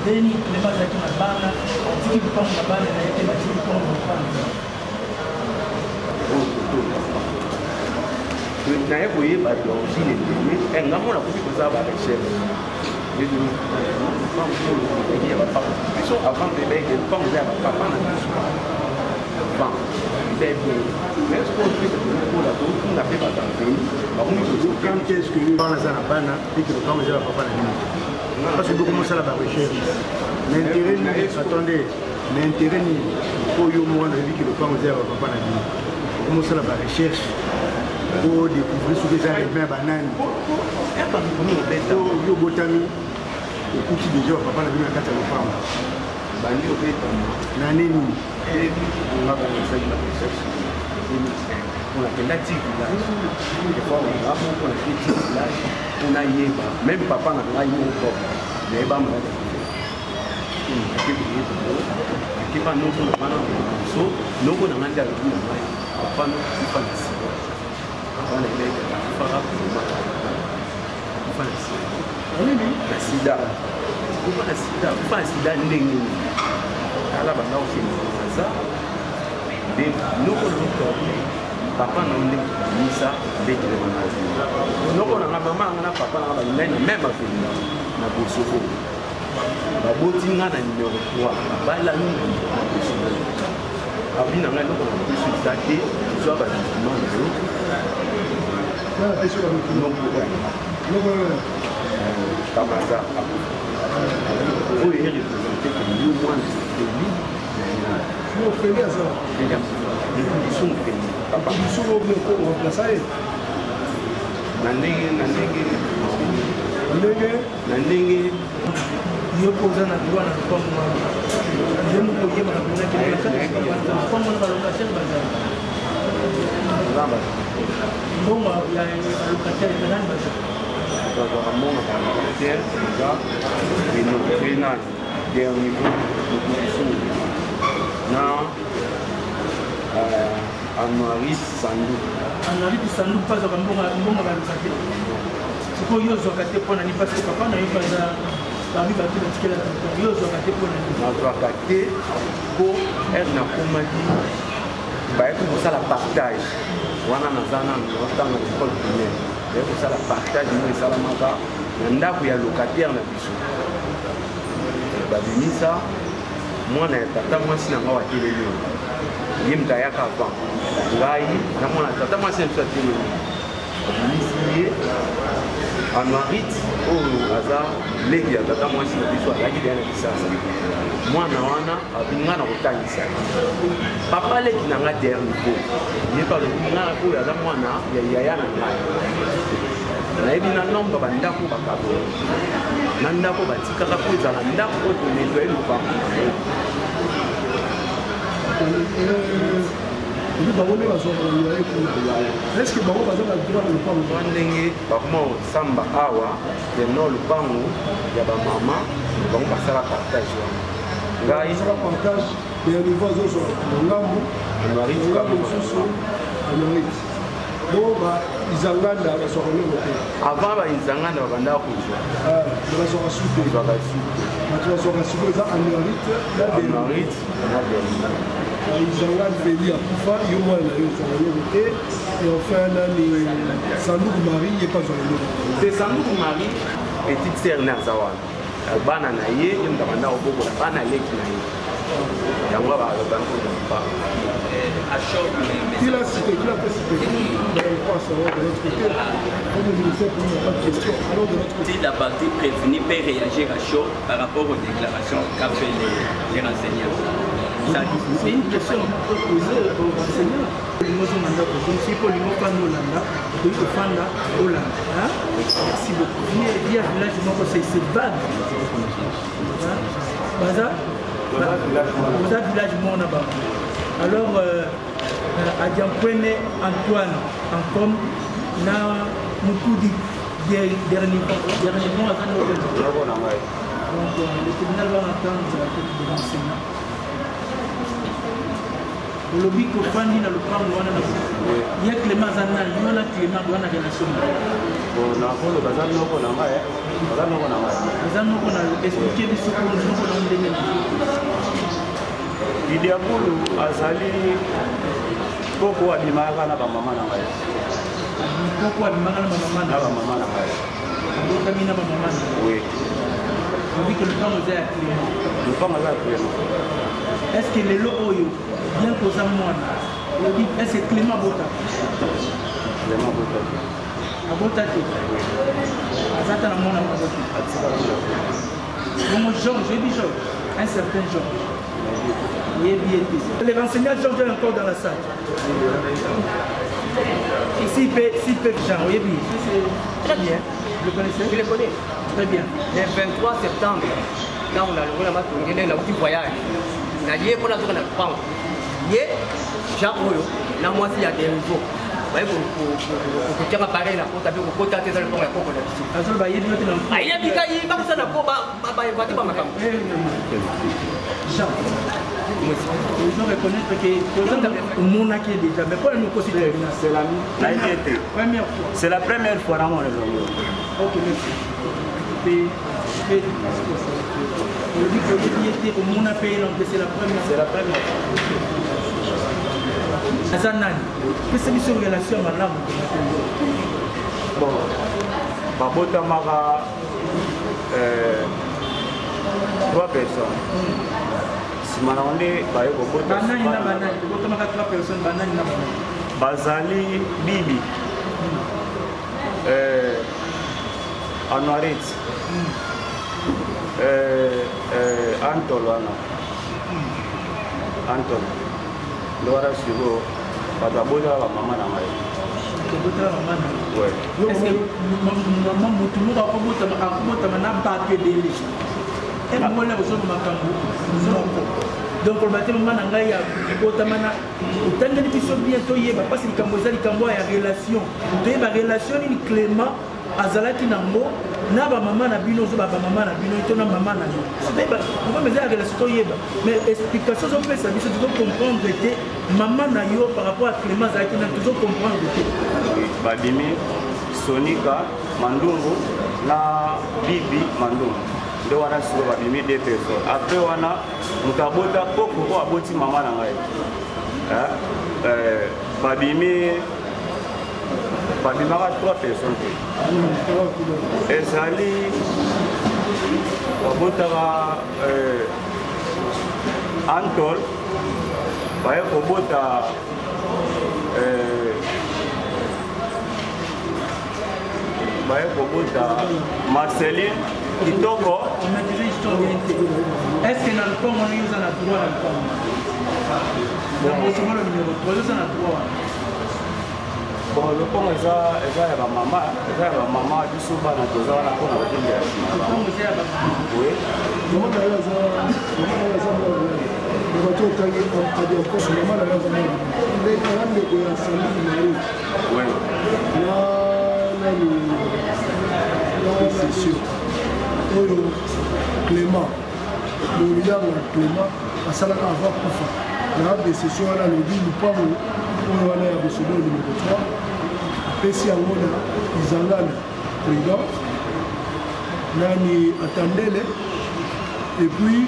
Deni Clément zaki na bana, tiki lupango na bana na yeke batiki lupango na bana. naye koyeba l'origine et ngamona koki kozala barecherche biso avant bebeke lupango eza ya bapapa na biso avant bebe mais soki okola totunda mpe batantei bakomi qu'est-ce que bana aza na bana mpe ke lupango eza ya bapapa na bino parce que bokomosala barecherche l'intérêt nini attendez l'intérêt nini oyo mwana oyebi ke lupango eza ya bapapa na bino bokomosala barecherche pour découvrir ce que ça revient à banane. Yo botami, écoute déjà papa na bina kata le femme. Bandi au fait na nini on va faire la recherche. On a quel actif là. Des fois on a mon on a petit là, on a yeba, même papa na là mon corps. Mais ba mo. Qui pas nous pour le mana. So, nous on a mandé à lui papa nous qui pas ici. On est là, on va la sida. Pourquoi la sida? Pourquoi la sida n'est pas là? Ça. Nous, papa n'a pas mis ça dès qu'il est malade. Nous, on a maman, on a papa, on a même affaire. On a bossé. On a bossé dans le numéro 3. On a la numéro 3. Abi na ngai loko na kusu take zo ba document na eso ba loko tamaza oyo eri représenter que nous moins feli no feli ça ils sont feli papa ils sont au ko remplacer na ndenge yo poza na droit na lupango je mo koye ba kuna ke kwa mwana ba location bazali ngamba mbongo ya location ya nani bazali kwa mbongo ba location za ino trena der niveau na Anouaris Sandu pas au mbongo ba location siko yo zo kate pona ni parce que papa na yo baza parmi les gens qui ont été pour la partage. On a l'école primaire. La partage de locataire. Moi, je en Marit, au hasard, les gars, moi je suis là, moi, je suis papa, les qui n'ont pas dernier niveau. Il n'est pas le coup, il y a moi, il y a un nombre de ndako bakabo. Nandako batika ka ko za ndako ko nettoyer le pas. Est-ce que Bango va faire le droit de le prendre? Bango Samba Awa, de non le Bango, il y a ma maman, Bango va faire la partage. Là, il sera partage et on va aux Ngambo, on arrive comme on arrive. Bon, ils ont gagné la soirée. Avant, ils ont gagné la banda à coucher. Ils sont assoupés. Ils sont assoupés. Ils ont gagné. Ils ont gagné à Koufa, ils ont gagné et enfin, Sandouk Marie n'est pas sur c'est Sandouk Marie, petite sœur Nazawan. Bana naye, il y a un bobo, bana lek naye. Il y a un bobo, qui l'a cité, qui l'a fait citer? De l'autre côté, comme le ministère, il n'y a pas de question. Alors de l'autre côté, si la partie prévenue peut réagir à chaud par rapport aux déclarations qu'a fait les renseignants. C'est une question qu'on peut poser aux renseignants. Si pour les mots pas nous Hollande, pour les fans Hollande. Merci beaucoup. Via village c'est vague. Baza village mon là-bas. Alors à Diampoene Antoine en com na Mukudi dernièrement à Kanovel. Donc le tribunal va attendre les renseignements. Le lobby que Fanny n'a le prendre loin de il y a Clément Zanal, il y a Clément dans la relation. On a le bazar, expliquer biso ko noko na ndenge Idiabulu azali koko abimaka na bamama na ngai. Koko abimaka na bamama na ngai. Abotami na bamama na ngai. Oui. On dit que le temps est actuellement. Le temps est actuellement. Est-ce que les lots oyo bien posa mwana? Est-ce que Clément Bota? Clément Bota. Abota te. Azata na mwana Bota. Bon Georges, j'ai dit Georges, un certain Georges. Les renseignants Georges est encore dans la salle. Ici, si peu Jean, oui, très bien. Vous le connaissez? Je le connais. Très bien. Le 23 septembre, quand on a le petit voyage, on a dit pour la zone de Pau. Jean Oyo, là, moi, il y a des niveaux. Vous voyez, pour tirer pareil, là, pour taper, pour côté, c'est le pont, la coque, la piscine. Ah, il y a des gens. Ah, il y a des gens qui sont là, pour Jean. Ils ont reconnaître que mon acquis déjà, mais pas nous considérer. C'est la première fois. C'est la première fois dans mon réseau. Ok, merci. On dit que mon appel, c'est la première. C'est la première fois. Azanan, qu'est-ce que c'est une relation à l'âme? Bon, Babota Mara, 3 personnes. Bazali Bibi Anwarit Antolwana Antol Lora Sigo Batabola la maman na mai. Ouais. Est-ce que maman mutumu ba kobota na ba ke dele. Et moi là besoin makambo. Donc le bâtiment na ngai ya kobota mana utanga ni biso bientôt yeba parce que kambo za likambo ya relation. To yeba relation ni Clément azalaki nango na ba maman na bino zo ba maman na bino to na maman na yo. C'est pas on va me dire relation to yeba mais explication zo pesa biso to comprendre que maman na yo par rapport à Clément azalaki na to comprendre que Badimi Sonika Mandungu na Bibi Mandungu nde wana siko babimi 2 personnes. Après wana mutabota koko ko aboti mama na ngai. Babimaka 3 personnes. Ezali babotaka Antol baye kobota Marceline Kitoko. On a déjà histoire d'unité. Est-ce que dans le corps, on a eu un droit dans le corps? Dans le numéro 3, on a droit. Bon, le corps, il y a ma maman, du souvent, on a besoin de la cour. Oui. C'est sûr. Clément, le leader de Clément, à Salaka avant Kufa. La décision à la lobby, nous parlons pour la décision numéro 3. Pessi Amona, Izangana, président. Nani Atandele. Et puis,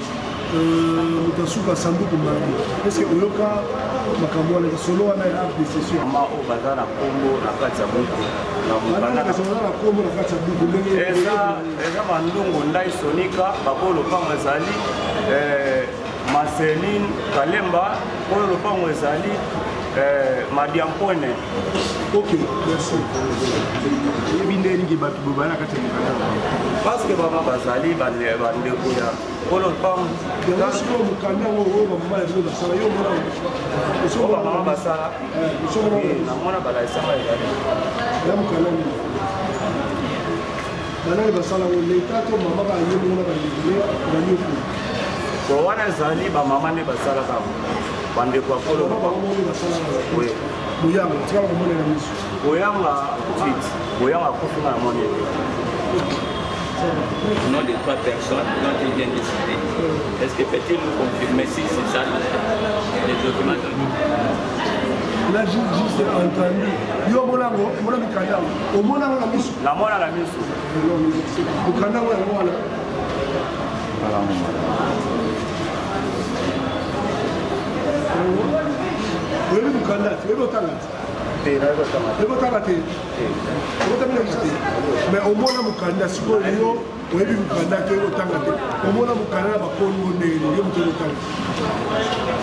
Mutasuka Sambuku Mari. Est-ce que Oyoka makambo na solo wana ya décision mama o bazana kombo na kati ya buku na mukana na kombo na kati ya buku ndenge eza mandungu ndai Sonika bakolo pango ezali Marceline Kalemba kolo pango ezali Madiampone. Ok, merci. Parce que Baba Bazali bandeko ya kolo pango siko mukanda wo mama ya bilo basala yo mona so mama basala na mona bala isanga ezali ya mukanda ni bana basala wo leta to mama ba yo mona ba ndile ba yo ko wana ezali ba mama ne basala ka bandeko ya kolo ba mona basala oui buyanga tsala ko mona na miso buyanga tweet buyanga kofinga na mona Au nom de 3 personnes dont il vient de citer, est-ce que peut-il nous confirmer si c'est ça les documents donnés? On a juste entendu. Yo Molango, mon ami Kanda. Au Molango la mission. La mona la mission. Au Kanda ou la mona. Oui, le Kanda, tu veux l'autre mais au moins on Mukanda siko yo oyebi Mukanda ke otanga te au moins Mukanda ba kongo ne yo muto otanga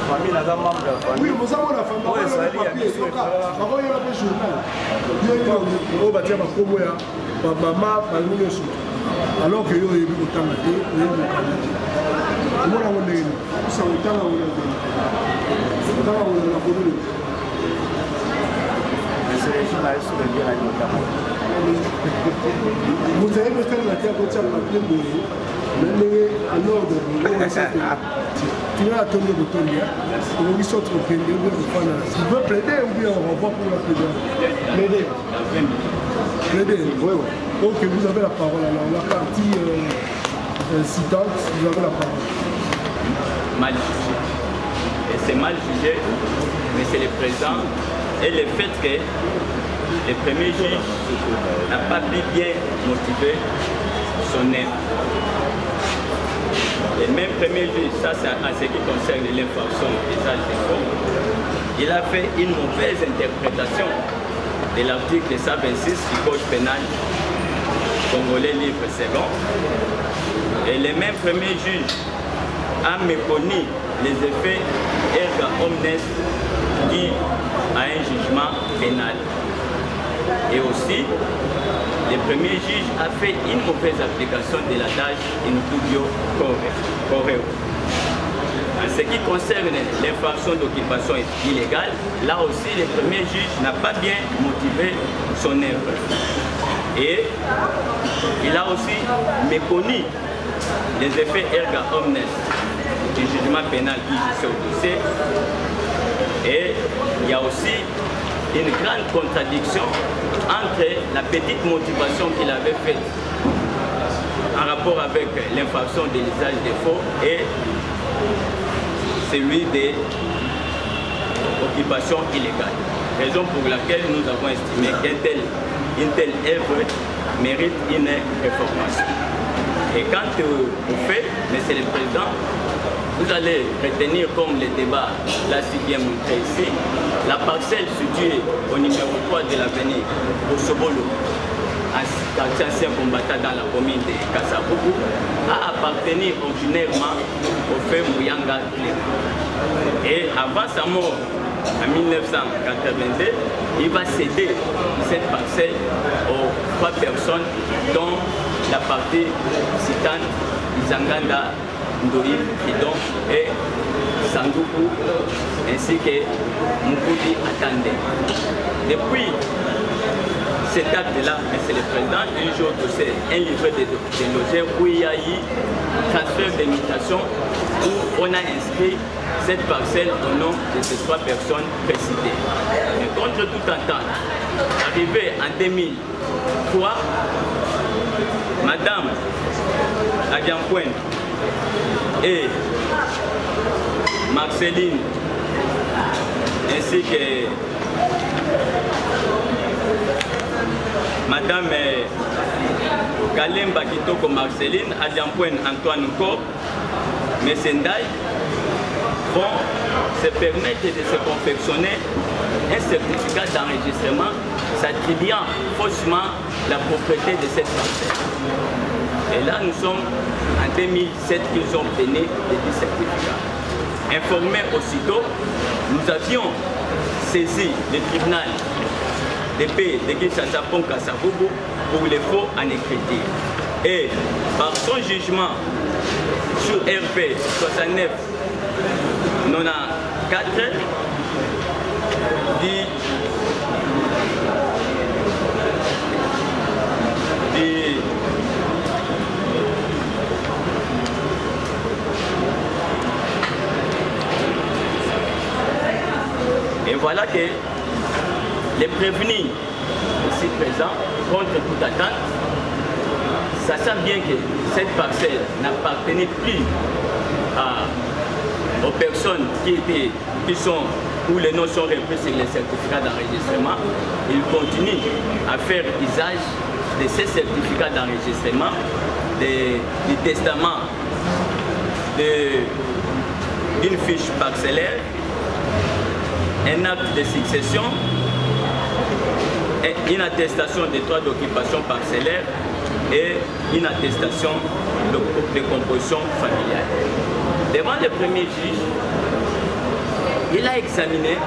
famille na membre de la famille oui vous avez la famille ouais ça papier soka ba ko yo la journal yo yo ba tia ba komo ya ba mama ba ngolo so alors que yo oyebi otanga te oyebi Mukanda au moins on ne ça otanga on otanga ko vous avez le faire la terre pour ça, mais en ordre, tu vas attendre le bouton, on sort au pays, s'il veut plaider ou bien on revoit pour la plaider. Plaider, oui. Ok, vous avez la parole, alors la partie citante, vous avez la parole. Mal jugé. Et c'est mal jugé, mais c'est le présent. Et le fait que le premier juge n'a pas pu bien motiver son œuvre. Le même premier juge, ça c'est en ce qui concerne l'infraction des âges de faux, il a fait une mauvaise interprétation de l'article 126 du Code pénal congolais livre second. Et le même premier juge a méconnu les effets erga omnes qui a un jugement pénal. Et aussi, le premier juge a fait une mauvaise application de l'adage Intubio Correo. En ce qui concerne l'infraction d'occupation illégale, là aussi, le premier juge n'a pas bien motivé son œuvre. Et il a aussi méconnu les effets erga omnes du jugement pénal qui est au dossier. Et il y a aussi une grande contradiction entre la petite motivation qu'il avait faite en rapport avec l'infraction de l'usage des faux et celui de l'occupation illégale. Raison pour laquelle nous avons estimé qu'une telle œuvre mérite une réformation. Et quant au fait, Monsieur le Président, vous allez retenir comme le débat l'a si bien montré ici, la parcelle située au numéro 3 de l'avenue Osobolo, quartier ancien combattant dans la commune de Kasavubu, a appartenu ordinairement au fait Mouyanga Clément. Et avant sa mort, en 1982, il va céder cette parcelle aux 3 personnes, dont la partie citante Izanganda Ndori Kidon et Sanduku ainsi que Mukudi Atande. Depuis cette acte-là, c'est le président, un jour c'est un livret de logés où il y a eu transfert de mutation où on a inscrit cette parcelle au nom de ces 3 personnes précitées. Et contre toute entente, arrivé en 2003, Madame Adiampouen et Marceline ainsi que Madame Kalemba Kitoko Marceline, Adiampouen Antoine Nko, Messendai vont se permettre de se confectionner un certificat d'enregistrement s'attribuant faussement la propriété de cette parcelle. Et là, nous sommes en 2007 qu'ils ont obtenu les 10 certificats. Informés aussitôt, nous avions saisi le tribunal de paix de Kinshasa Pont Kasavubu pour les faux en écriture. Et par son jugement sur RP 69 94 et voilà que les prévenus ici présents, contre toute attente, sachant bien que cette parcelle n'appartenait plus aux personnes qui sont où les noms sont repris sur les certificats d'enregistrement, il continue à faire usage de ces certificats d'enregistrement, du testament, d'une fiche parcellaire, un acte de succession, une attestation de droit d'occupation parcellaire et une attestation de composition familiale. Devant le premier juge, il a examiné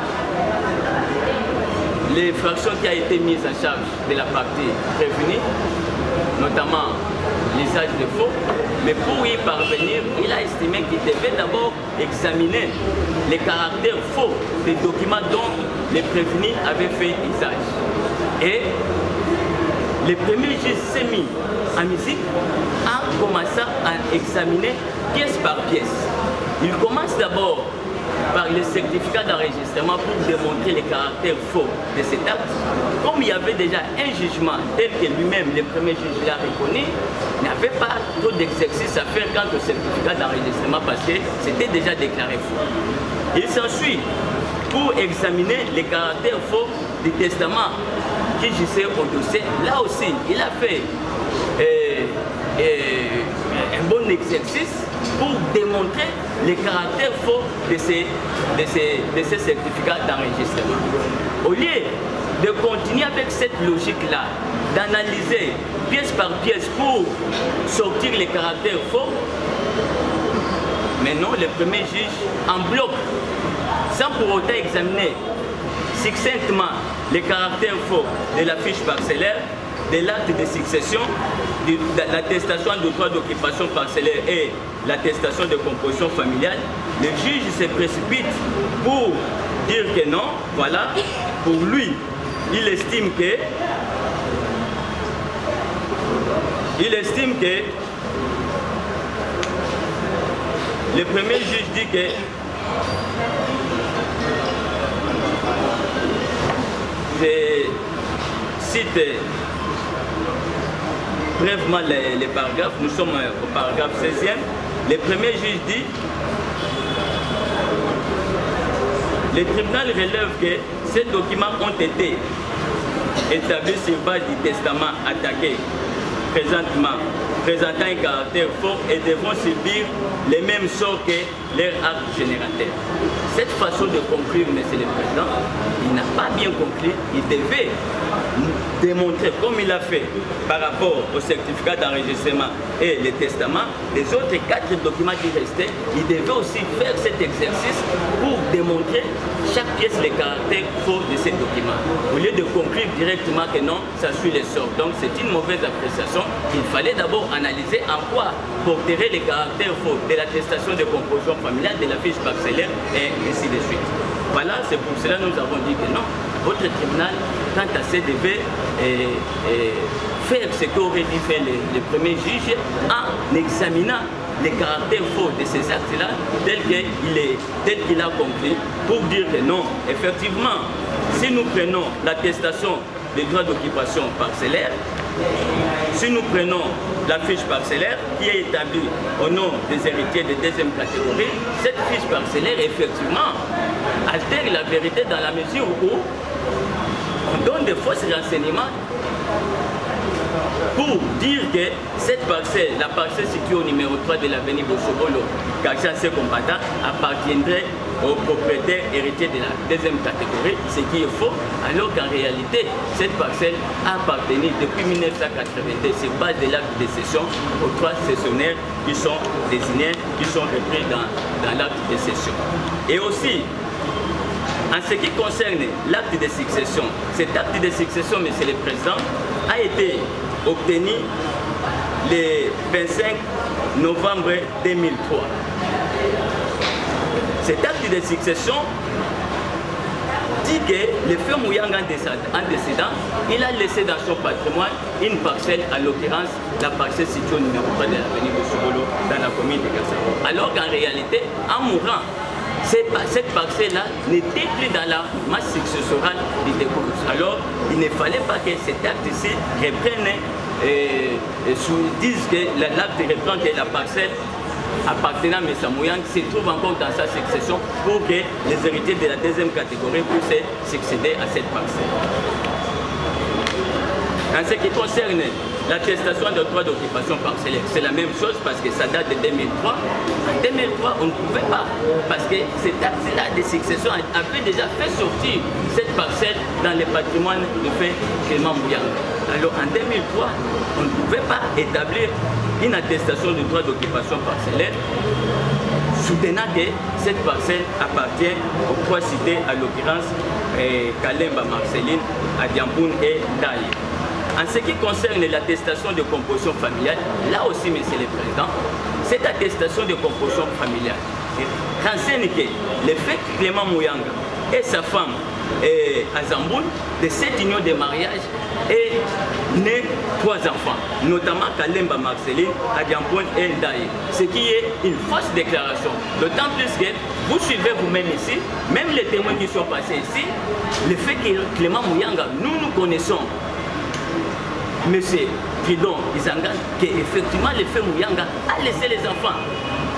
les fractions qui ont été mises en charge de la partie prévenue, notamment l'usage de faux, mais pour y parvenir, il a estimé qu'il devait d'abord examiner les caractères faux des documents dont les prévenus avaient fait usage. Et le premier juge s'est mis en musique, a commencé à examiner pièce par pièce. Il commence d'abord par les certificats d'enregistrement pour démontrer les caractères faux de cet acte. Comme il y avait déjà un jugement tel que lui-même, le premier juge l'a reconnu, il n'y avait pas trop d'exercice à faire quant au certificat d'enregistrement parce que c'était déjà déclaré faux. Il s'ensuit pour examiner les caractères faux du testament qui gisait au dossier. Là aussi, il a fait un bon exercice pour démontrer les caractères faux de ces certificats d'enregistrement. Au lieu de continuer avec cette logique-là, d'analyser pièce par pièce pour sortir les caractères faux, maintenant le premier juge en bloc, sans pour autant examiner succinctement les caractères faux de la fiche parcellaire, de l'acte de succession, de l'attestation de droit d'occupation parcellaire et l'attestation de composition familiale, le juge se précipite pour dire que non, voilà, pour lui, il estime que le premier juge dit que je cite brièvement les paragraphes, nous sommes au paragraphe 16e. Le premier juge dit: le tribunal relève que ces documents ont été établis sur base du testament attaqué présentant un caractère fort et devront subir les mêmes sorts que leur acte générateur. Cette façon de conclure, Monsieur le Président, il n'a pas bien conclu. Il devait démontrer, comme il a fait par rapport au certificat d'enregistrement et le testament, les autres 4 documents qui restaient, il devait aussi faire cet exercice pour démontrer chaque pièce les caractères faux de ces documents. Au lieu de conclure directement que non, ça suit les sorts. Donc c'est une mauvaise appréciation. Il fallait d'abord analyser en quoi porteraient les caractères faux de l'attestation de composition familiale, de la fiche parcellaire et ainsi de suite. Voilà, c'est pour cela que nous avons dit que non, votre tribunal, quant à ça, devait faire ce qu'aurait dû faire le premier juge en examinant les caractères faux de ces actes-là tel qu'il a conclu pour dire que non, effectivement, si nous prenons l'attestation des droits d'occupation parcellaire, si nous prenons la fiche parcellaire qui est établie au nom des héritiers de deuxième catégorie, cette fiche parcellaire effectivement altère la vérité dans la mesure où on donne de fausses renseignements pour dire que cette parcelle, la parcelle située au numéro 3 de l'avenue Bosobolo, quartier C combattant, appartiendrait aux propriétaires héritiers de la deuxième catégorie, ce qui est faux, alors qu'en réalité, cette parcelle a appartenu depuis 1982 sur base de l'acte de cession aux 3 cessionnaires qui sont désignés, qui sont repris dans l'acte de cession. Et aussi, en ce qui concerne l'acte de succession, cet acte de succession, Monsieur le Président, a été obtenu le 25 novembre 2003. Cet acte de succession dit que le frère Mouyanga en décédant, il a laissé dans son patrimoine une parcelle, à l'occurrence la parcelle située au numéro 3 de l'avenue Bosobolo dans la commune de Kassaro. Alors qu'en réalité, en mourant, cette parcelle-là n'était plus dans la masse successorale du découvert. Alors, il ne fallait pas que cet acte ici reprenne, disent que l'acte reprend que la parcelle appartenant à Messa Mouyang se trouve encore dans sa succession pour que les héritiers de la deuxième catégorie puissent succéder à cette parcelle. En ce qui concerne l'attestation de droit d'occupation parcellaire, c'est la même chose parce que ça date de 2003. En 2003, on ne pouvait pas, parce que cet acte-là de succession avait déjà fait sortir cette parcelle dans le patrimoine de fait Clément Mouyang. Alors en 2003, on ne pouvait pas établir une attestation de droit d'occupation parcellaire soutenant que cette parcelle appartient aux trois cités, à l'occurrence Kalemba Marceline, Adiampoun et Ndaye. En ce qui concerne l'attestation de composition familiale, là aussi, Monsieur le Président, cette attestation de composition familiale renseigne que le fait que Clément Mouyanga et sa femme Azamboun, de cette union de mariage, est né 3 enfants, notamment Kalemba Marceline, Adiampoun et Ndaye, ce qui est une fausse déclaration. D'autant plus que vous suivez vous-même ici, même les témoins qui sont passés ici, le fait que Clément Mouyanga, nous connaissons Monsieur Tridon Izangan, qu'effectivement le fait Mouyanga a laissé les enfants.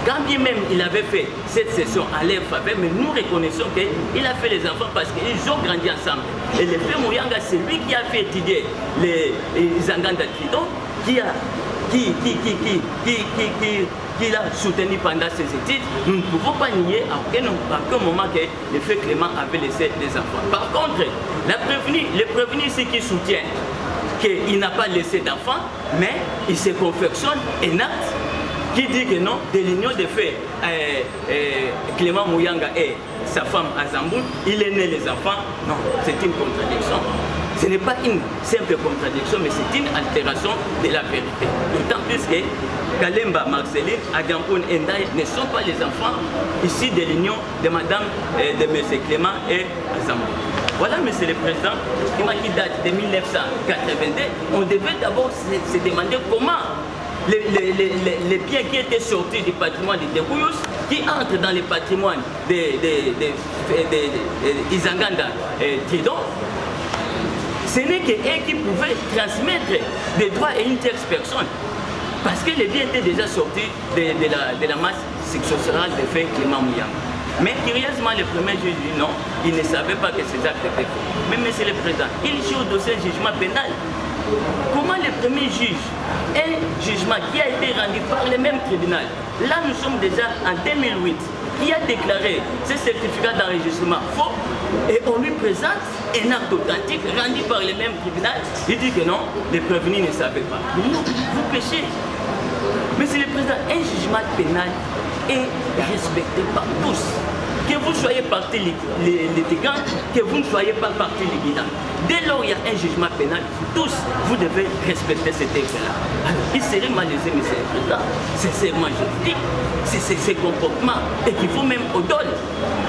Quand bien même il avait fait cette session à leur faveur, mais nous reconnaissons qu'il a fait les enfants parce qu'ils ont grandi ensemble. Et le fait Mouyanga, c'est lui qui a fait étudier les Izangan de Tridon, qui l'a soutenu pendant ses études. Nous ne pouvons pas nier à aucun moment que le fait Clément avait laissé des enfants. Par contre, le prévenu ici qui soutient qu'il n'a pas laissé d'enfants, mais il se confectionne un acte qui dit que non, de l'union de fait Clément Mouyanga et sa femme Azamboun, il est né les enfants. Non, c'est une contradiction. Ce n'est pas une simple contradiction, mais c'est une altération de la vérité. D'autant plus que Kalemba Marceline, Adiampoun et Ndaye ne sont pas les enfants ici de l'union de madame, de M. Clément et Azamboun. Voilà, Monsieur le Président, qui date de 1982, on devait d'abord se demander comment les biens qui étaient sortis du patrimoine de Degouyous, qui entrent dans le patrimoine d'Izanganda et Tridon, ce n'est qu'eux qui pouvaient transmettre des droits à une tierce personne. Parce que les biens étaient déjà sortis de la masse successorale de fait Clément Mouyanga. Mais curieusement, le premier juge dit non, il ne savait pas que ces actes étaient faits. Mais Monsieur le Président, il joue au dossier jugement pénal. Comment le premier juge, un jugement qui a été rendu par le même tribunal, là nous sommes déjà en 2008, qui a déclaré ce certificat d'enregistrement faux, et on lui présente un acte authentique rendu par le même tribunal, il dit que non, les prévenus ne savaient pas. Mais non, vous péchez. Monsieur le Président, un jugement pénal est respecté par tous. Que vous soyez partie litigante, que vous ne soyez pas partie litigante. Dès lors il y a un jugement pénal, tous, vous devez respecter ce texte-là. Alors, il serait malaisé, Monsieur le Président, sincèrement je vous dis, ces comportements équivaut même au dol.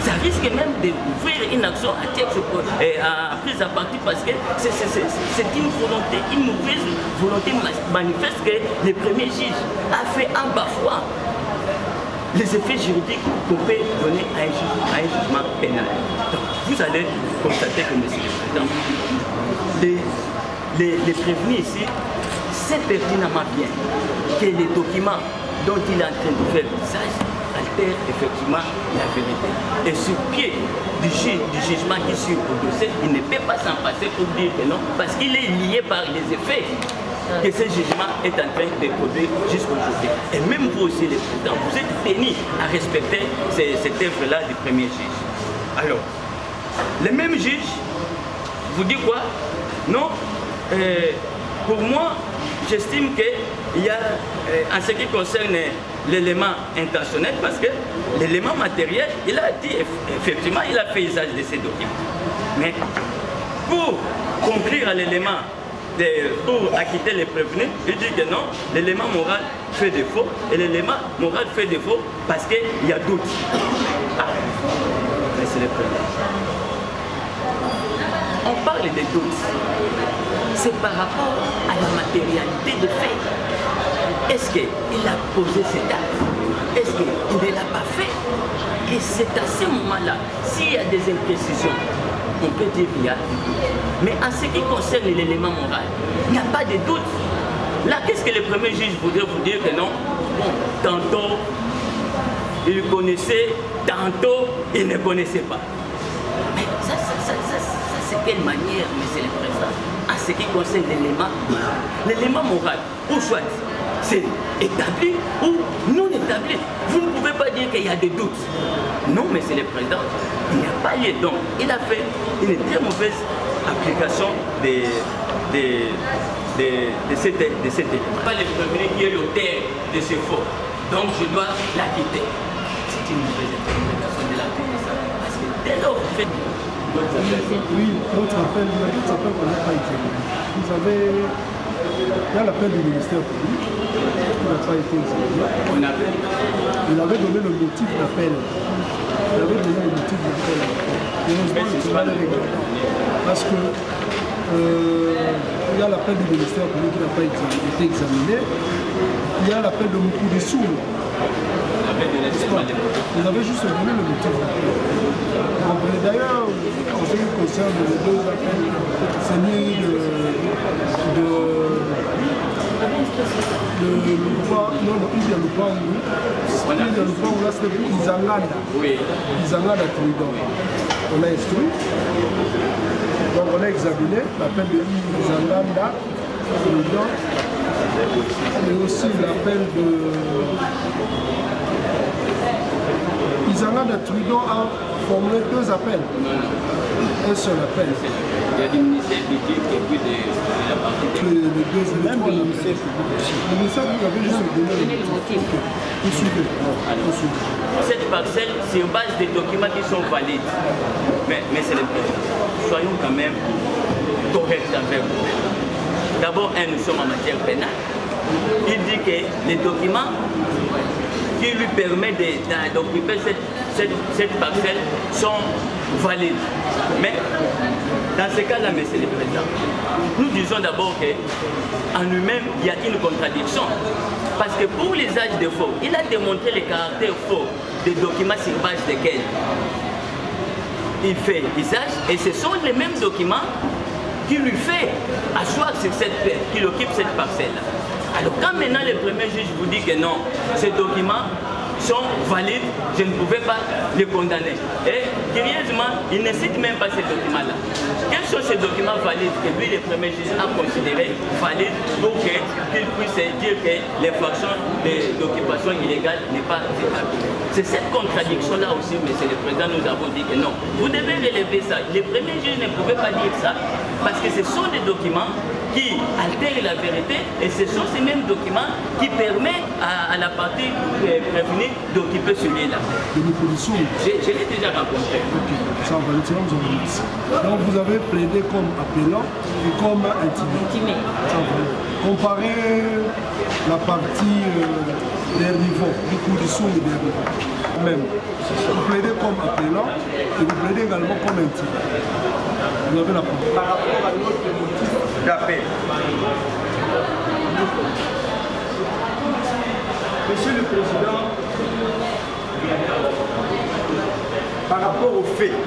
Ça risque même d'ouvrir une action à prise à partie parce que c'est une volonté, une mauvaise volonté manifeste que le premier juge a fait en bafouant les effets juridiques qu'on peut donner à un jugement pénal. Donc, vous allez constater que, Monsieur le Président, les prévenus ici, c'est pertinemment bien que les documents dont il est en train de faire l'usage altèrent effectivement la vérité. Et sur pied du jugement qui suit au dossier, il ne peut pas s'en passer pour dire que non, parce qu'il est lié par les effets que ce jugement est en train de produire jusqu'aujourd'hui. Et même vous aussi, les présidents, vous êtes tenus à respecter cette œuvre-là du premier juge. Alors, le même juge vous dit quoi? Non, pour moi, j'estime qu'il y a, en ce qui concerne l'élément intentionnel, parce que l'élément matériel, il a dit, effectivement, il a fait usage de ces documents. Mais pour conclure à l'élément, pour acquitter les prévenus, il dit que non, l'élément moral fait défaut, et l'élément moral fait défaut parce qu'il y a doute. Ah, Monsieur le Président, on parle de doute, c'est par rapport à la matérialité de fait. Est-ce qu'il a posé cet acte? Est-ce qu'il ne l'a pas fait? Et c'est à ce moment-là, s'il y a des imprécisions, on peut dire qu'il y a du doute. Mais en ce qui concerne l'élément moral, il n'y a pas de doute. Là, qu'est-ce que le premier juge voudrait vous dire que non? Bon, tantôt, il connaissait, tantôt il ne connaissait pas. Mais ça c'est quelle manière, monsieur le président, en ce qui concerne l'élément moral, ou soit c'est établi ou non établi. Vous ne pouvez pas dire qu'il y a des doutes. Non, monsieur le président, il n'y a pas lieu. Donc, il a fait une très mauvaise application de cet élément. Pas le prévenu qui est l'auteur de ce faux. Donc, je dois l'acquitter. C'est une mauvaise interprétation de la police. Parce que dès lors, vous faites... Oui, notre appel, qu'on n'a pas examiné. Vous savez, il y a l'appel du ministère public qui n'a pas été examiné. Il avait donné le motif d'appel. Heureusement, le tribunal est regardant. Parce que il y a l'appel du ministère public qui n'a pas été examiné. Il y a l'appel de Moukoudissou. Ils avaient juste donné le motif d'appel. D'ailleurs, en ce qui concerne les deux appels, c'est ni de Lupango, là c'était pour Izanganda. Izanganda Tridon. On a instruit. Donc on a examiné l'appel de Izanganda Tridon. Et aussi l'appel de Izanganda Tridon a formulé deux appels. Un seul appel. Il y a du ministère public et puis de la partie les deux éléments du ministère public. Le ministère public avait juste donné le motif. Cette parcelle, sur base des documents qui sont valides. Mais c'est le président. Soyons quand même corrects envers vous. D'abord, nous sommes en matière pénale. Il dit que les documents qui lui permettent d'occuper cette parcelle sont valides. Mais dans ce cas-là, monsieur le président, nous disons d'abord qu'en lui-même, il y a une contradiction. Parce que pour les âges de faux, il a démontré le caractère faux des documents sur base desquels il fait usage, et ce sont les mêmes documents qui lui fait asseoir sur cette terre, qui occupe cette parcelle-là. Alors quand maintenant le premier juge vous dit que non, ces documents sont valides, je ne pouvais pas les condamner. Et curieusement, il ne cite même pas ces documents-là. Quels sont ces documents valides que lui, le premier juge, a considéré valides pour qu'il puisse dire que l'infraction d'occupation illégale n'est pas établie? C'est cette contradiction-là aussi, monsieur le président, nous avons dit que non. Vous devez relever ça. Le premier juge ne pouvait pas dire ça parce que ce sont des documents qui altèrent la vérité et ce sont ces mêmes documents qui permettent à la partie prévenue d'occuper celui-là. De l'opposition. Je l'ai déjà rencontré. Ok, ça va le tirer, vous avez dit. Donc vous avez plaidé comme appelant et comme intimé. Ça va. Comparez la partie des rivaux, du coup du son et des rivaux. Même. Vous plaidez comme appelant et vous plaidez également comme intimé. Vous avez la parole. Par rapport à notre motif d'appel. Monsieur le Président, par rapport aux faits,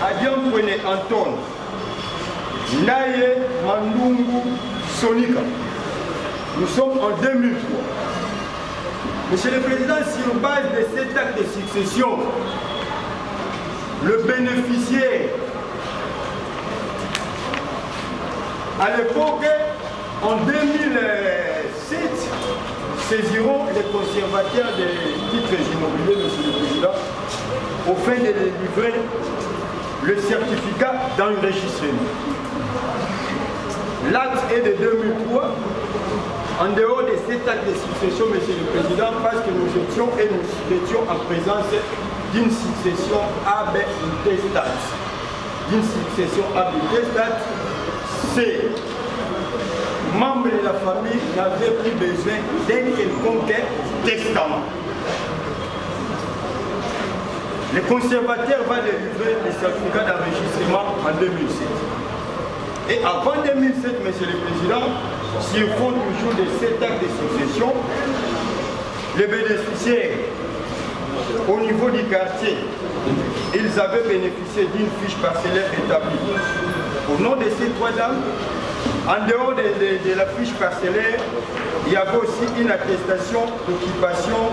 Adiam Pwene Anton, Naye Mandungu Sonika, nous sommes en 2003. Monsieur le Président, sur base de cet acte de succession, le bénéficiaire, à l'époque, en 2007, saisiront les conservateurs des titres immobiliers, Monsieur le Président, au fin de délivrer le certificat d'enregistrement. L'acte est de 2003. En dehors de cet acte de succession, Monsieur le Président, parce que nous étions en présence d'une succession ab intestate. D'une succession ab intestate, ces membres de la famille n'avaient plus besoin d'un quelconque testament. Le conservateur va délivrer le certificat d'enregistrement en 2007. Et avant 2007, Monsieur le Président, s'il faut toujours de cet acte de succession, les bénéficiaires, au niveau du quartier, ils avaient bénéficié d'une fiche parcellaire établie. Au nom de ces trois dames, en dehors de la fiche parcellaire, il y avait aussi une attestation d'occupation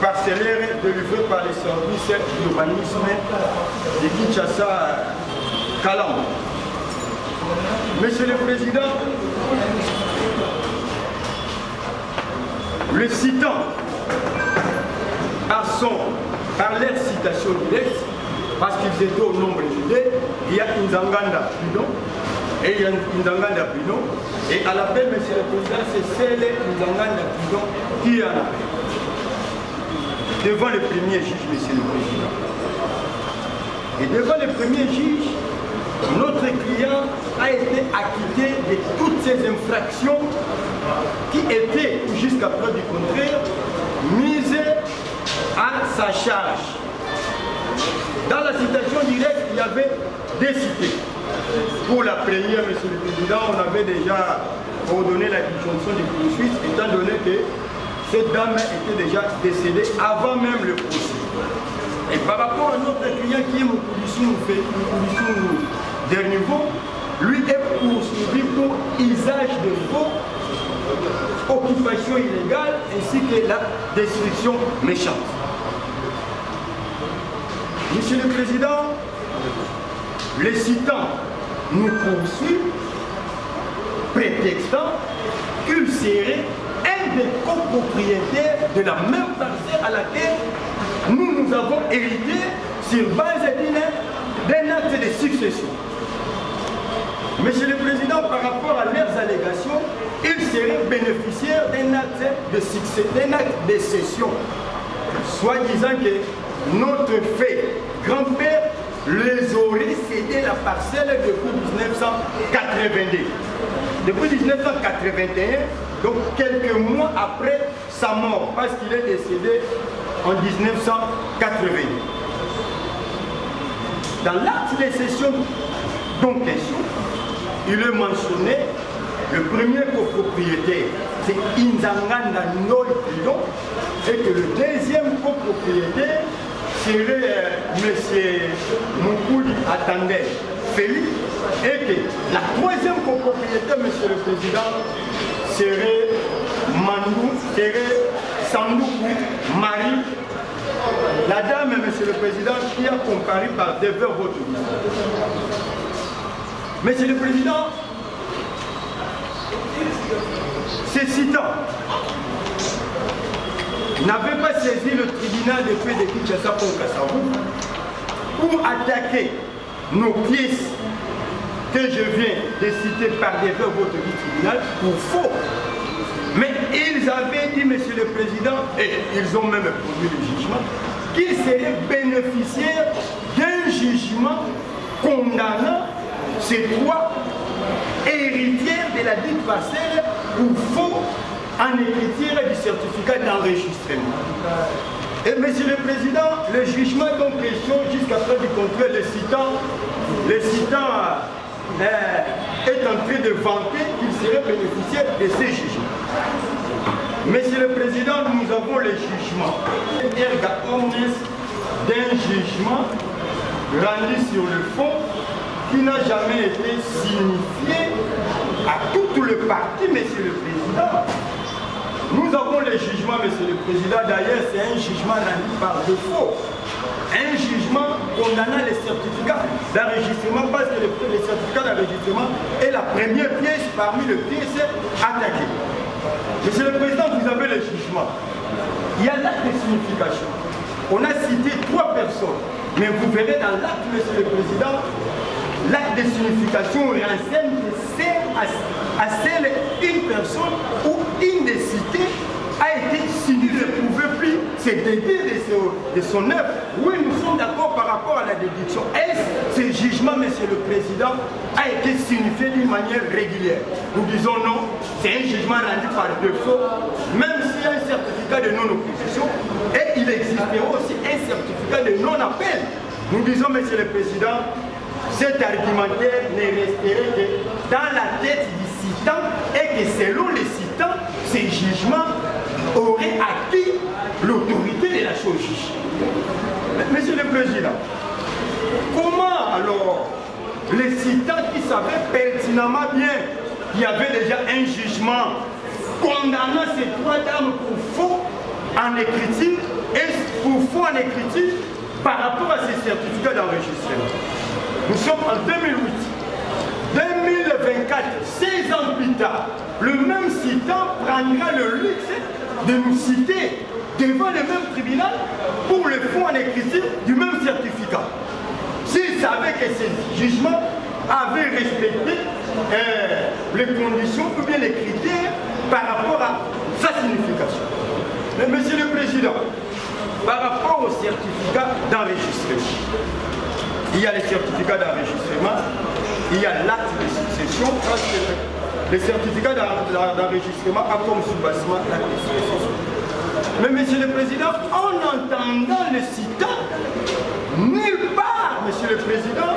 parcellaire délivrée par les services d'urbanisme de Kinshasa Kalam. Monsieur le Président, le citant par leur citation directe, parce qu'ils étaient au nombre d'idées, il y a Nzanganda Pino et il y a Nzanganda Pino, et à l'appel, Monsieur le Président, c'est celle Nzanganda Pino qui est en appel devant le premier juge, Monsieur le Président. Et devant le premier juge, notre client a été acquitté de toutes ces infractions qui étaient, jusqu'à preuve du contraire, mises à sa charge. Dans la citation directe, il y avait des cités. Pour la première, Monsieur le Président, on avait déjà ordonné la disjonction des poursuites, étant donné que cette dame était déjà décédée avant même le procès. Et par rapport à notre client qui est Moukoulisou dernier niveau, lui est poursuivi pour usage de faux, occupation illégale ainsi que la destruction méchante. Monsieur le Président, les citants nous poursuivent, prétextant qu'il serait un des copropriétaires de la même parcelle à laquelle nous avons hérité sur base d'un acte de succession. Monsieur le Président, par rapport à leurs allégations, ils seraient bénéficiaires d'un acte de succès, d'un acte de cession, soit disant que notre fait grand-père les aurait cédé la parcelle depuis 1982. Depuis 1981, donc quelques mois après sa mort, parce qu'il est décédé en 1980. Dans l'acte de cession dont question, il est mentionné le premier copropriétaire, c'est Inzanganda Nol Pilon, et que le deuxième copropriétaire serait M. Moukouli Attendé Félix, et que la troisième copropriétaire, M. le Président, serait Sandoukou Marie, la dame, M. le Président, qui a comparé par devers votre vie. Monsieur le Président, ces citants n'avaient pas saisi le tribunal de paix de Kinshasa pour Kassavou pour attaquer nos pièces que je viens de citer par devers votre vie tribunal pour faux. Mais ils avaient dit, Monsieur le Président, et ils ont même produit le jugement, qu'ils seraient bénéficiaires d'un jugement condamnant ces trois héritières de la dite parcelle pour faux en écriture du certificat d'enregistrement. Et Monsieur le Président, le jugement donc question jusqu'à preuve du contraire, le citant est en train de vanter qu'il serait bénéficiaire de ces jugements. Monsieur le Président, nous avons le jugement. Erga omnes d'un jugement rendu sur le fond qui n'a jamais été signifié à tout le parti, Monsieur le Président. Nous avons le jugement, Monsieur le Président, d'ailleurs c'est un jugement rendu par défaut. Un jugement condamnant les certificats d'enregistrement parce que le certificat d'enregistrement est la première pièce parmi les pièces attaquées. Monsieur le Président, vous avez le jugement. Il y a l'acte de signification. On a cité trois personnes, mais vous verrez dans l'acte, Monsieur le Président, l'acte de signification renseigne que c'est à celle une personne ou une des cités a été signifiée. Il ne pouvait plus se dédier de son œuvre. Oui, nous sommes d'accord par rapport à la déduction. Est-ce que ce jugement, Monsieur le Président, a été signifié d'une manière régulière? Nous disons non, c'est un jugement rendu par défaut, même s'il y a un certificat de non-opposition, et il existera aussi un certificat de non-appel. Nous disons, Monsieur le Président, cet argumentaire ne resterait que dans la tête du citant et que selon les citants, ces jugements auraient acquis l'autorité de la chose juge. Monsieur le Président, comment alors les citants qui savaient pertinemment bien qu'il y avait déjà un jugement condamnant ces trois dames pour faux en écriture et pour faux en écriture par rapport à ces certificats d'enregistrement. Nous sommes en 2008. 2024, 16 ans plus tard, le même citant prendra le luxe de nous citer devant le même tribunal pour le faux en écriture du même certificat. S'il savait que ce jugement avait respecté les conditions ou bien les critères par rapport à sa signification. Mais Monsieur le Président, par rapport au certificat d'enregistrement, il y a les certificats d'enregistrement, il y a l'acte de succession, les certificats d'enregistrement a comme soubassement l'acte de succession. Mais Monsieur le Président, en entendant le citant, nulle part, Monsieur le Président,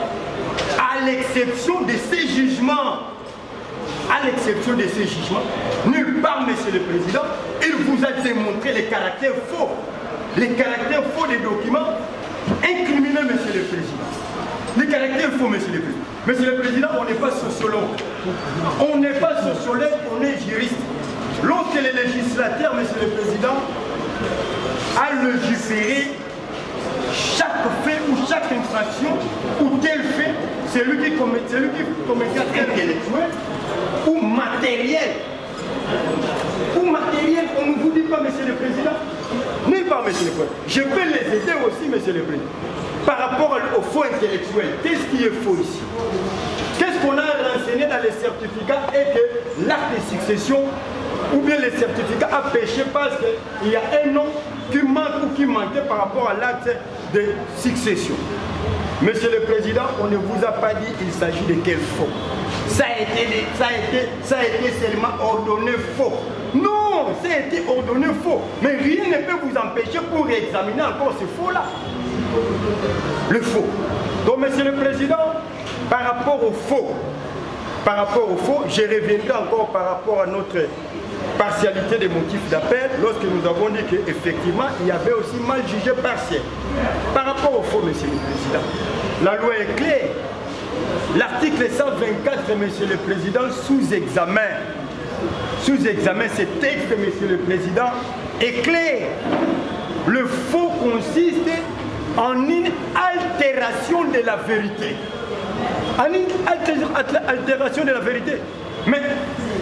à l'exception de ces jugements, nulle part, Monsieur le Président, il vous a démontré les caractères faux des documents incriminés, Monsieur le Président. Les caractères faux, Monsieur le Président. Monsieur le Président, on n'est pas sociologue. On n'est pas sociologue, on est juriste. Lorsque le législateur, Monsieur le Président, a légiféré chaque fait ou chaque infraction ou tel fait, c'est lui qui commet un intellectuel ou matériel. On ne vous dit pas, Monsieur le Président, nulle part, Monsieur le Président. Je peux les aider aussi, Monsieur le Président. Par rapport au faux intellectuel, qu'est-ce qui est faux ici? Qu'est-ce qu'on a renseigné dans les certificats et que l'acte de succession ou bien les certificats a péché parce qu'il y a un nom qui manque ou qui manquait par rapport à l'acte de succession. Monsieur le Président, on ne vous a pas dit qu'il s'agit de quel faux. Ça a été seulement ordonné faux. Non, ça a été ordonné faux. Mais rien ne peut vous empêcher pour examiner encore ce faux-là. Le faux. Donc, Monsieur le Président, par rapport au faux, je reviendrai encore par rapport à notre partialité des motifs d'appel, lorsque nous avons dit qu'effectivement, il y avait aussi mal jugé partiel. Par rapport au faux, Monsieur le Président, la loi est claire. L'article 124, Monsieur le Président, sous-examen, ce texte, Monsieur le Président, est clair. Le faux consiste en une altération de la vérité. En une altération de la vérité. Mais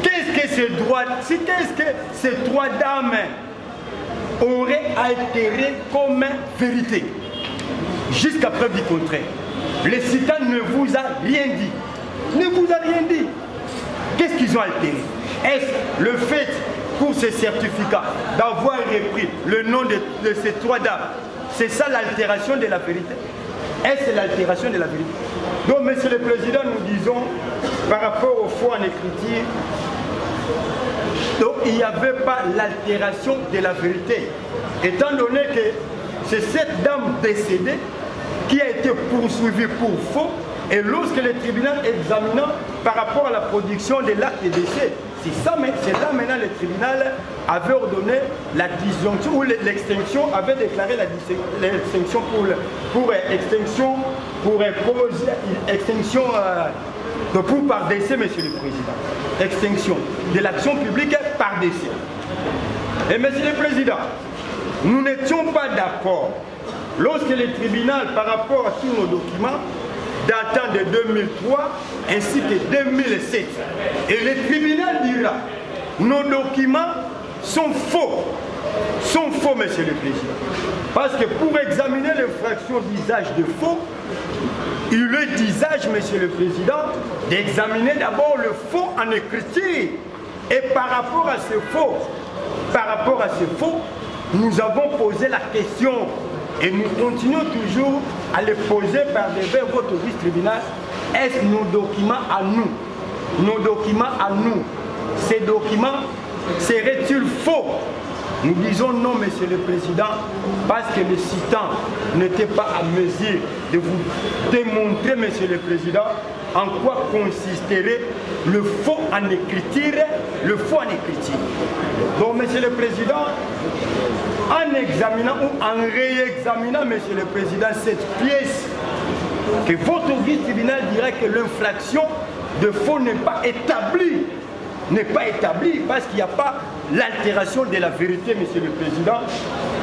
qu'est-ce que ces trois dames auraient altéré comme vérité? Jusqu'à preuve du contraire. Le citant ne vous a rien dit. Ne vous a rien dit. Qu'est-ce qu'ils ont altéré? Est-ce le fait pour ces certificats d'avoir repris le nom de ces trois dames? C'est ça l'altération de la vérité? Est-ce l'altération de la vérité? Donc, Monsieur le Président, nous disons, par rapport au faux en écriture, donc il n'y avait pas l'altération de la vérité. Étant donné que c'est cette dame décédée qui a été poursuivie pour faux, et lorsque le tribunal examinant par rapport à la production de l'acte de décès, c'est là maintenant le tribunal avait ordonné la disjonction ou l'extinction, avait déclaré l'extinction pour par décès, Monsieur le Président. Extinction de l'action publique par décès. Et Monsieur le Président, nous n'étions pas d'accord lorsque le tribunal, par rapport à tous nos documents, datant de 2003 ainsi que 2007. Et le tribunal dira, nos documents sont faux. Sont faux, Monsieur le Président. Parce que pour examiner l'infraction d'usage de faux, il est d'usage, Monsieur le Président, d'examiner d'abord le faux en écriture. Et par rapport à ce faux, nous avons posé la question. Et nous continuons toujours à les poser par devers votre vice-tribunal. Est-ce nos documents à nous? Nos documents à nous. Ces documents seraient-ils faux? Nous disons non, Monsieur le Président, parce que le citant n'était pas à mesure de vous démontrer, Monsieur le Président, en quoi consisterait le faux en écriture, Donc, Monsieur le Président, en examinant ou en réexaminant, Monsieur le Président, cette pièce que votre auguste tribunal dira que l'infraction de faux n'est pas établie. N'est pas établie parce qu'il n'y a pas l'altération de la vérité, Monsieur le Président.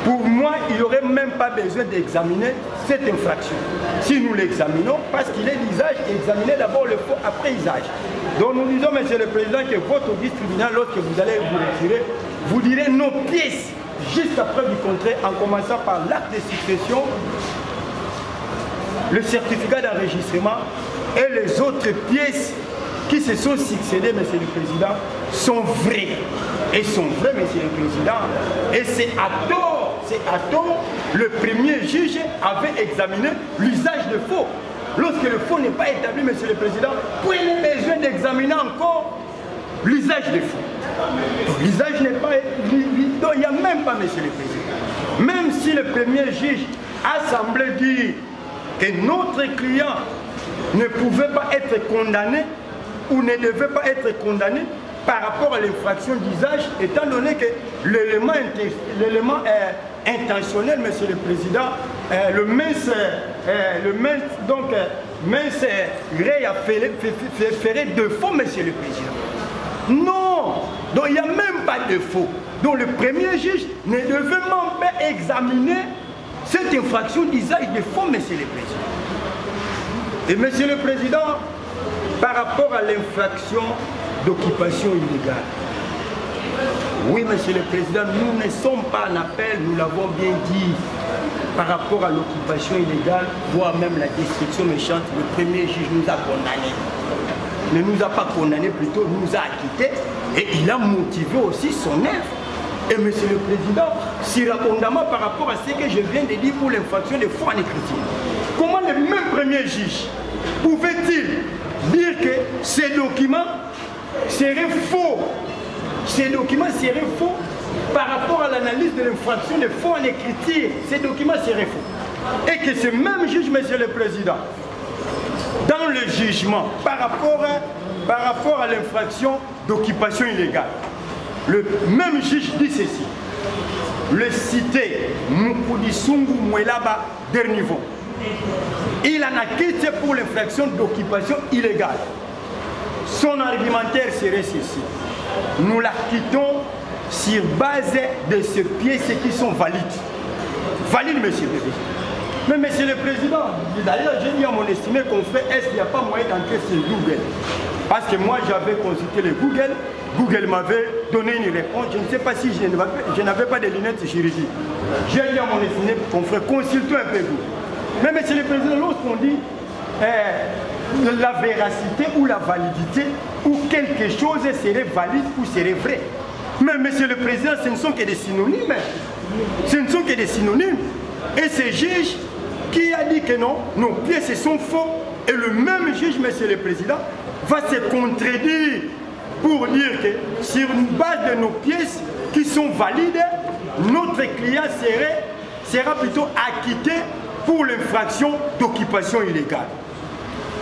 Pour moi, il n'y aurait même pas besoin d'examiner cette infraction. Si nous l'examinons, parce qu'il est l'usage, examinez d'abord le faux après usage. Donc nous disons, Monsieur le Président, que votre auguste tribunal, lorsque vous allez vous retirer, vous direz nos pièces, juste après du contraire, en commençant par l'acte de succession, le certificat d'enregistrement et les autres pièces qui se sont succédées, Monsieur le Président, sont vraies. Et sont vraies, Monsieur le Président. Et c'est à tort, le premier juge avait examiné l'usage de faux. Lorsque le faux n'est pas établi, Monsieur le Président, prenez besoin d'examiner encore l'usage de faux. L'usage n'est pas... Donc il n'y a même pas, Monsieur le Président. Même si le premier juge a semblé dire que notre client ne pouvait pas être condamné ou ne devait pas être condamné par rapport à l'infraction d'usage, étant donné que l'élément intentionnel, Monsieur le Président, le mince gré a fait de faux, Monsieur le Président. Non, donc il n'y a même pas de faux. Donc le premier juge ne devait même pas examiner cette infraction d'usage de faux, Monsieur le Président. Et Monsieur le Président, par rapport à l'infraction d'occupation illégale, oui, Monsieur le Président, nous ne sommes pas en appel, nous l'avons bien dit, par rapport à l'occupation illégale, voire même la destruction méchante. Le premier juge nous a condamnés. Ne nous a pas condamnés, plutôt nous a acquittés, et il a motivé aussi son œuvre. Et Monsieur le Président, surabondamment par rapport à ce que je viens de dire pour l'infraction de faux en écriture. Comment le même premier juge pouvait-il dire que ces documents seraient faux? Ces documents seraient faux par rapport à l'analyse de l'infraction de faux en écriture. Ces documents seraient faux. Et que ce même juge, Monsieur le Président, dans le jugement par rapport à l'infraction d'occupation illégale, le même juge dit ceci. Le cité Mukudisungu Mwelaba Dernivon, il en a quitté pour l'infraction d'occupation illégale. Son argumentaire serait ceci. Nous la quittons sur base de ces pièces qui sont valides. Valides, Monsieur le Président. Mais Monsieur le Président, d'ailleurs j'ai dit à mon estimé confrère, est-ce qu'il n'y a pas moyen d'entrer sur Google? Parce que moi j'avais consulté le Google, Google m'avait donné une réponse, je ne sais pas si je n'avais pas de lunettes juridiques. J'ai dit à mon estimé confrère, consultez un peu Google. Mais Monsieur le Président, lorsqu'on dit la véracité ou la validité, ou quelque chose serait valide ou serait vrai. Mais Monsieur le Président, ce ne sont que des synonymes. Ce ne sont que des synonymes. Et ce juge qui a dit que non, nos pièces sont faux, et le même juge, Monsieur le Président, va se contredire pour dire que sur une base de nos pièces qui sont valides, notre client sera plutôt acquitté pour l'infraction d'occupation illégale.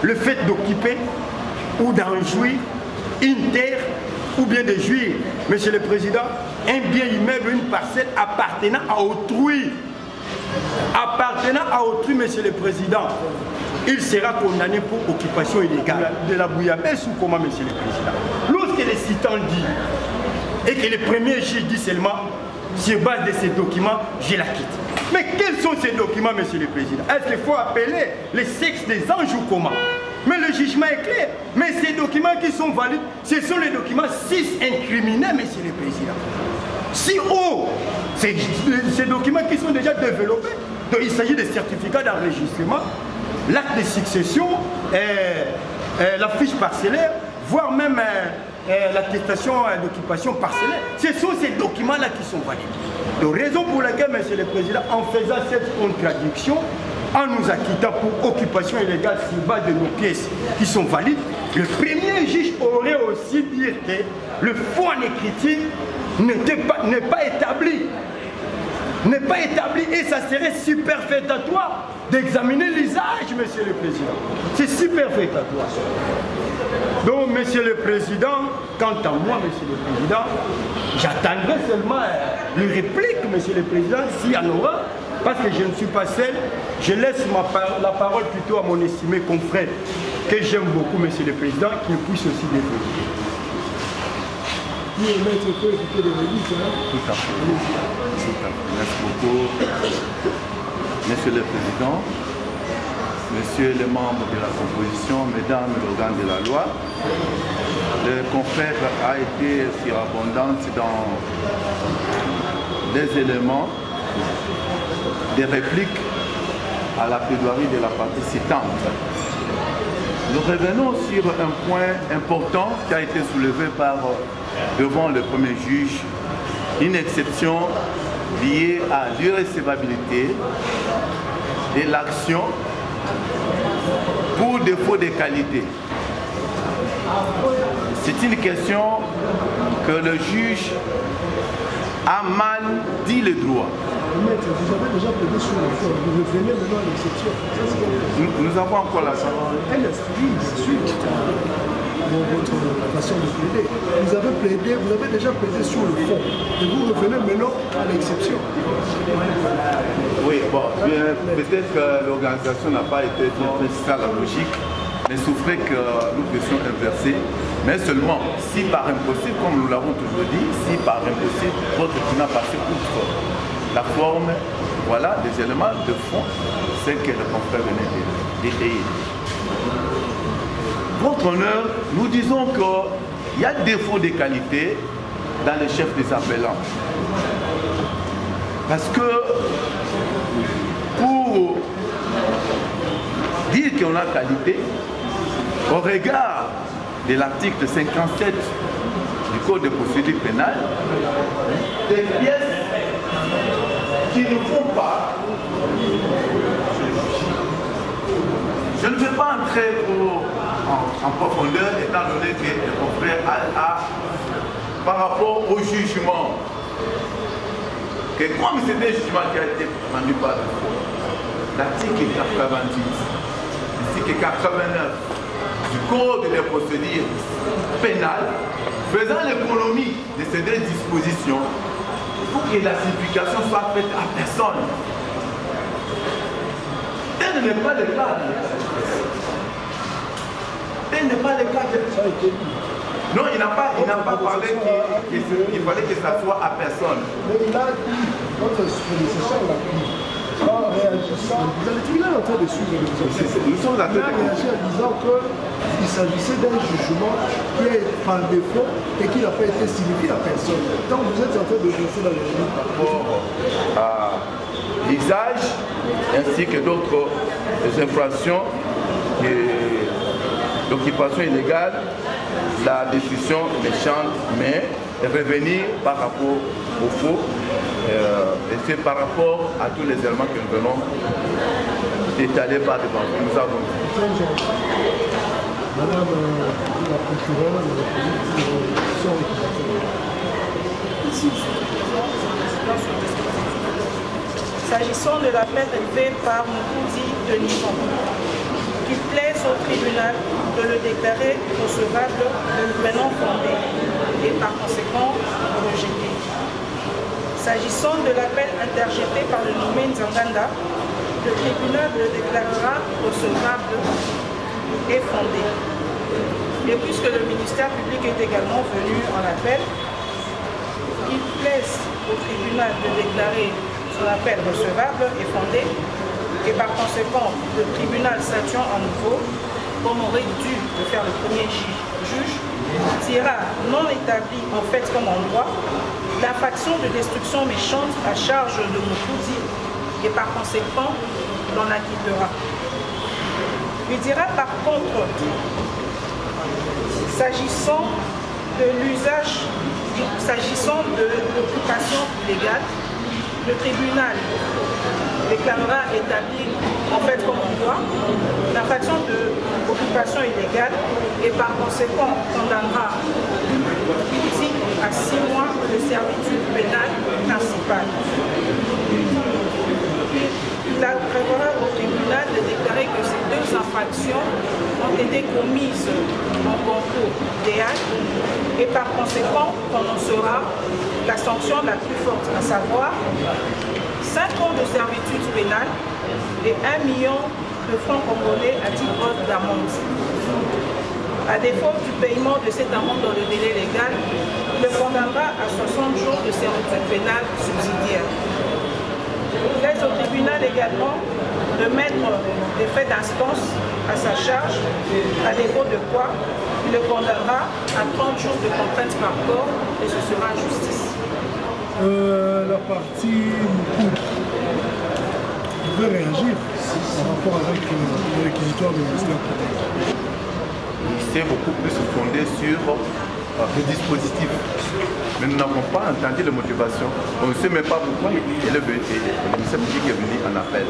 Le fait d'occuper ou d'enjouir une terre ou bien de jouir, Monsieur le Président, un bien immeuble, une parcelle appartenant à autrui. Appartenant à autrui, Monsieur le Président, il sera condamné pour occupation illégale. De la bouillabaisse ou comment, Monsieur le Président? Lorsque le citant dit, et que le premier juge dit seulement, sur base de ces documents, je la quitte. Mais quels sont ces documents, Monsieur le Président? Est-ce qu'il faut appeler le sexe des anges ou comment? Mais le jugement est clair. Mais ces documents qui sont valides, ce sont les documents 6 incriminés, Monsieur le Président. Si haut, ces documents qui sont déjà développés, donc il s'agit de certificats d'enregistrement, l'acte de succession, la fiche parcellaire, voire même l'attestation d'occupation parcellaire. Ce sont ces documents-là qui sont valides. Donc, raison pour laquelle, Monsieur le Président, en faisant cette contradiction, en nous acquittant pour occupation illégale sur base de nos pièces qui sont valides, le premier juge aurait aussi dit que le faux en écriture n'est pas établi. N'est pas établi et ça serait superfétatoire d'examiner l'usage, Monsieur le Président. C'est superfétatoire. Donc, Monsieur le Président, quant à moi, Monsieur le Président, j'attendrai seulement une réplique, Monsieur le Président, s'il y en aura, parce que je ne suis pas seul. Je laisse la parole plutôt à mon estimé confrère, que j'aime beaucoup, Monsieur le Président, qui puisse aussi développer. Oui, maître, il faut écouter les réunions. Tout à fait. Merci beaucoup, Monsieur le Président, Messieurs les membres de la composition, Mesdames l'organe de la loi. Le confrère a été surabondant dans des éléments, des répliques à la plaidoirie de la partie citante. Nous revenons sur un point important qui a été soulevé devant le premier juge, une exception liée à l'irrecevabilité de l'action pour défaut de qualité. C'est une question que le juge a mal dit le droit. Maître, vous avez déjà plaidé sur le fond, vous revenez maintenant à l'exception. Nous avons encore la parole. Elle explique, bien sûr, votre façon de plaider. Vous avez plaidé, vous avez déjà plaidé sur le fond. Et vous revenez maintenant à l'exception. Oui, bon, peut-être que l'organisation n'a pas été ça la logique, mais souffrait que nous puissions inverser. Mais seulement, si par impossible, comme nous l'avons toujours dit, si par impossible, votre n'a passé outre la forme, voilà, des éléments de fond, c'est que le confrère venait d'étayer. Votre honneur, nous disons qu'il y a défaut de qualité dans les chefs des appellants. Parce que pour dire qu'on a qualité, au regard de l'article 57 du Code de procédure pénale, des pièces qui ne font pas. Je ne vais pas entrer en profondeur étant donné que le confrère a par rapport au jugement, que comme c'est un jugement qui a été rendu par l'article 90 ainsi que 89 du Code des procédures pénales, faisant l'économie de ces deux dispositions, pour que la simplification soit faite à personne. Tel n'est pas le cas. Tel n'est pas le cas. Non, il n'a pas parlé qu'il fallait que ça soit à personne. Mais il a dit, notre prédécesseur l'a dit, en réagissant, vous avez dit, il est en train de suivre les Nous sommes en train de réagi en disant qu'il s'agissait d'un jugement qui est par défaut et qui n'a pas été signifié à personne. Donc vous êtes en train de verser dans les limites par rapport à l'usage ainsi que d'autres infractions d'occupation illégale, la décision méchante, mais revenir par rapport au faux, et c'est par rapport à tous les éléments que nous venons d'étaler par devant. Nous avons Madame la procureure de la police, s'agissant de l'appel élevé par Moukoudi de Nivon, qu'il plaise au tribunal de le déclarer recevable maintenant fondé et par conséquent rejeté. S'agissant de l'appel interjeté par le nommé Nzanganda, le tribunal le déclarera recevable et fondé. Et puisque le ministère public est également venu en appel, qu'il plaise au tribunal de déclarer son appel recevable et fondé, et par conséquent le tribunal statuant à nouveau, comme aurait dû le faire le premier juge, dira non établi en fait comme en droit l'infraction de destruction méchante à charge de Moukoudi et par conséquent l'en acquittera. Il dira par contre, s'agissant de l'usage, s'agissant de l'occupation illégale, le tribunal déclarera établi en fait comme on doit l'infraction de occupation illégale et par conséquent condamnera Moukoudi à 6 mois de servitude pénale principale. Il prévoira au tribunal de déclarer que ces deux infractions ont été commises en concours des actes et par conséquent prononcera la sanction la plus forte, à savoir 5 ans de servitude pénale et 1 million de francs congolais à titre d'amende. À défaut du paiement de cette amende dans le délai légal, il le condamnera à 60 jours de servitude pénale subsidiaire. Il laisse au tribunal également de mettre des frais d'instance à sa charge, à défaut de quoi il le condamnera à 30 jours de contrainte par corps et ce sera en justice. La partie Moukou veut réagir par rapport avec le réquisitoire du ministère public. C'est beaucoup plus fondé sur le dispositif. Mais nous n'avons pas entendu les motivations. On ne sait même pas pourquoi le ministère public est venu en appel.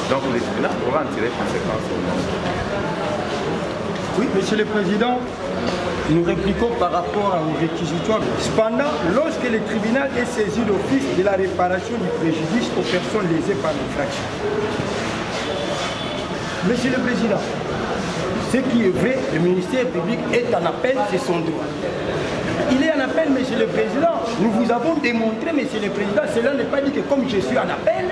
Donc le tribunal pourra en tirer conséquence. Oui, Monsieur le Président, nous répliquons par rapport au réquisitoire. Cependant, lorsque le tribunal est saisi d'office de la réparation du préjudice aux personnes lésées par l'infraction. Monsieur le Président, ce qui est vrai, le ministère public est en appel, c'est son droit. Il est en appel, Monsieur le Président. Nous vous avons démontré, Monsieur le Président, cela n'est pas dit que comme je suis en appel,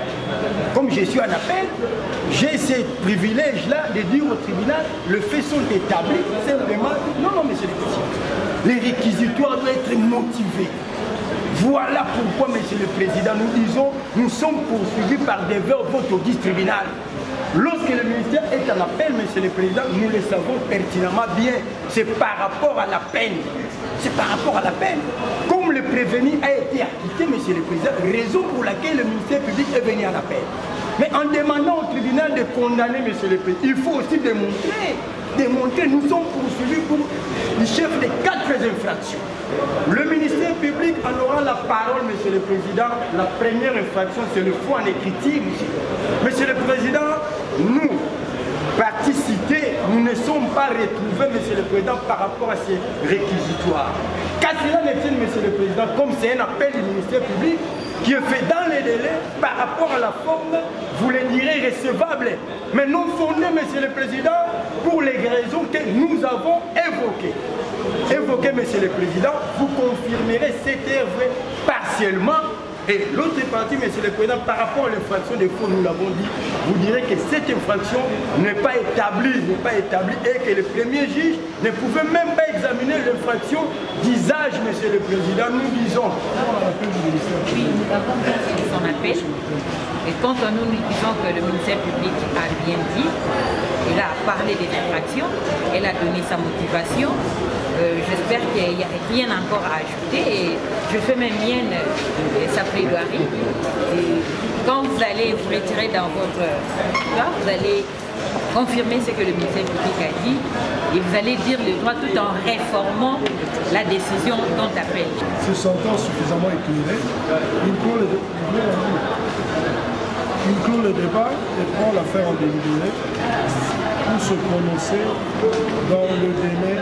j'ai ce privilège-là de dire au tribunal, les faits sont établis, simplement. Non, Monsieur le Président. Les réquisitoires doivent être motivés. Voilà pourquoi, Monsieur le Président, nous disons, nous sommes poursuivis par des votes au tribunal. Lorsque le ministère est en appel, Monsieur le Président, nous le savons pertinemment bien, c'est par rapport à la peine. C'est par rapport à la peine. Comme le prévenu a été acquitté, Monsieur le Président, raison pour laquelle le ministère public est venu en appel. Mais en demandant au tribunal de condamner, Monsieur le Président, il faut aussi démontrer, nous sommes poursuivis pour le chef de 4 infractions. Le ministère public en aura la parole, Monsieur le Président. La première infraction, c'est le faux en écriture. Monsieur le Président, nous, partis cités, nous ne sommes pas retrouvés, Monsieur le Président, par rapport à ces réquisitoires. Qu'à cela ne tienne, Monsieur le Président, comme c'est un appel du ministère public qui est fait dans les délais, par rapport à la forme, vous le direz recevable, mais non fondé, Monsieur le Président, pour les raisons que nous avons évoquées. Monsieur le Président, vous confirmerez cette œuvre partiellement. Et l'autre partie, Monsieur le Président, par rapport à l'infraction des faux, nous l'avons dit, vous direz que cette infraction n'est pas établie, et que le premier juge ne pouvait même pas examiner l'infraction d'usage, Monsieur le Président. Nous disons. Oui, nous avons bien son appel. Et quand nous disons que le ministère public a bien dit, il a parlé des infractions, elle a donné sa motivation. J'espère qu'il n'y a rien encore à ajouter et je fais même mienne sa plaidoirie. Et quand vous allez vous retirer dans votre droit, vous allez confirmer ce que le ministère public a dit et vous allez dire le droit tout en réformant la décision dont appelle. Ce sentence suffisamment éclairé, il clôt le débat et prend l'affaire en délibéré pour se prononcer dans le délai